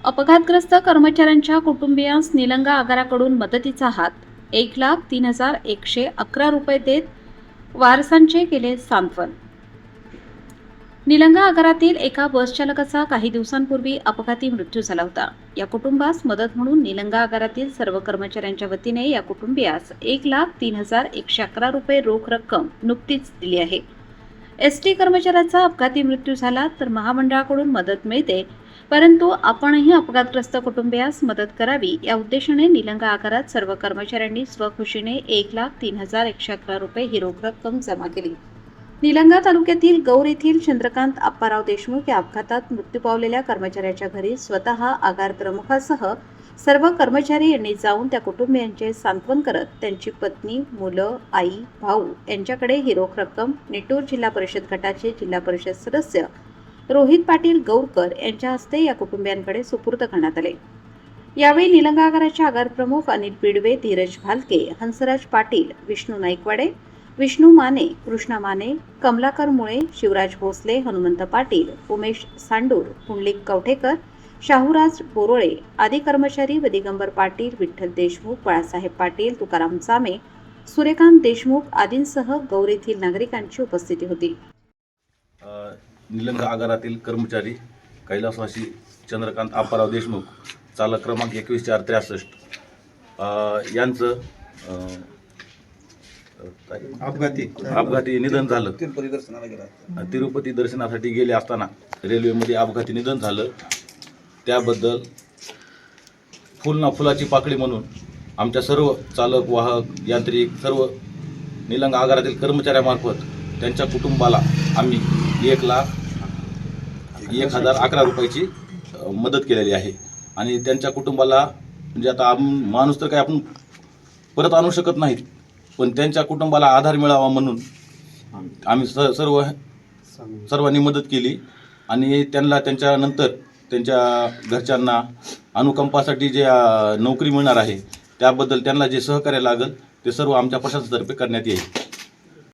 अपघातग्रस्त कर्मचाऱ्यांच्या कुटुंबियांस निलंगा आगाराकडून मदतीचा हात 1,03,111 रुपये देत वारसांचे केले सांत्वन। निलंगा आगारातील एका बसचालकाचा काही दिवसांपूर्वी अपघाती मृत्यू झाला होता। या कुटुंबास मदत म्हणून निलंगा आगारातील सर्व कर्मचाऱ्यांच्या वतीने या कुटुंबियास 1,03,111 रुपये रोख रक्कम नुकतीच दिली आहे। एसटी कर्मचाऱ्याचा अपघाती मृत्यू झाला तर महामंडळाकडून मदत मिळते, परंतु आपणही अपघातग्रस्त कुटुंबियास मदत करावी या उद्देशाने निलंगा आगारात सर्व कर्मचाऱ्यांनी स्वखुशीने 1,03,111 रुपये ही रोख रक्कम जमा केली। निलंगा तालुक्यातील गौर येथील चंद्रकांत आप्पाराव देशमुख या अपघातात मृत्यू पावलेल्या कर्मचाऱ्याच्या घरी स्वतः आगार प्रमुखासह सर्व कर्मचारी यांनी जाऊन त्या कुटुंबियांचे सांत्वन करत त्यांची पत्नी, मुलं, आई, भाऊ यांच्याकडे ही रोख रक्कम निटूर जिल्हा परिषद गटाचे जिल्हा परिषद सदस्य रोहित पाटील गौरकर यांच्या हस्ते या कुटुंबियांकडे सुपूर्द करण्यात आले। यावेळी निलंगा आगाराचे आगार प्रमुख अनिल बिडवे, धीरज भालके, हंसराज पाटील, विष्णू नाईकवाडे, विष्णू माने, कृष्णा माने, कमलाकर मुळे, शिवराज भोसले, हनुमंत पाटील, उमेश सांडूर, पुंडलिक कवठेकर, शाहूराज बोरोळे आदी कर्मचारी व दिगंबर पाटील, विठ्ठल देशमुख, बाळासाहेब पाटील, तुकाराम चामे, सूर्यकांत देशमुख आदींसह गौर येथील नागरिकांची उपस्थिती होती। निलंगा आगारातील कर्मचारी कैलासवासी चंद्रकांत आप्पाराव देशमुख, चालक क्रमांक 21,463 यांचं अपघाती निधन झालं। तिरुपती दर्शनासाठी गेले असताना रेल्वेमध्ये अपघाती निधन झालं। त्याबद्दल फुलाची पाकळी म्हणून आमच्या सर्व चालक, वाहक, यांत्रिक सर्व निलंगा आगारातील कर्मचाऱ्यामार्फत त्यांच्या कुटुंबाला आम्ही 1,01,11 रुपयाची मदत केलेली आहे। आणि त्यांच्या कुटुंबाला म्हणजे आता माणूस तर काय आपण परत आणू शकत नाहीत, पण त्यांच्या कुटुंबाला आधार मिळावा म्हणून आम्ही सर्वांनी मदत केली। आणि त्यांना त्यांच्यानंतर त्यांच्या घरच्यांना अनुकंपासाठी जे नोकरी मिळणार आहे त्याबद्दल त्यांना जे सहकार्य लागेल ते सर्व आमच्या प्रशासनातर्फे करण्यात येईल।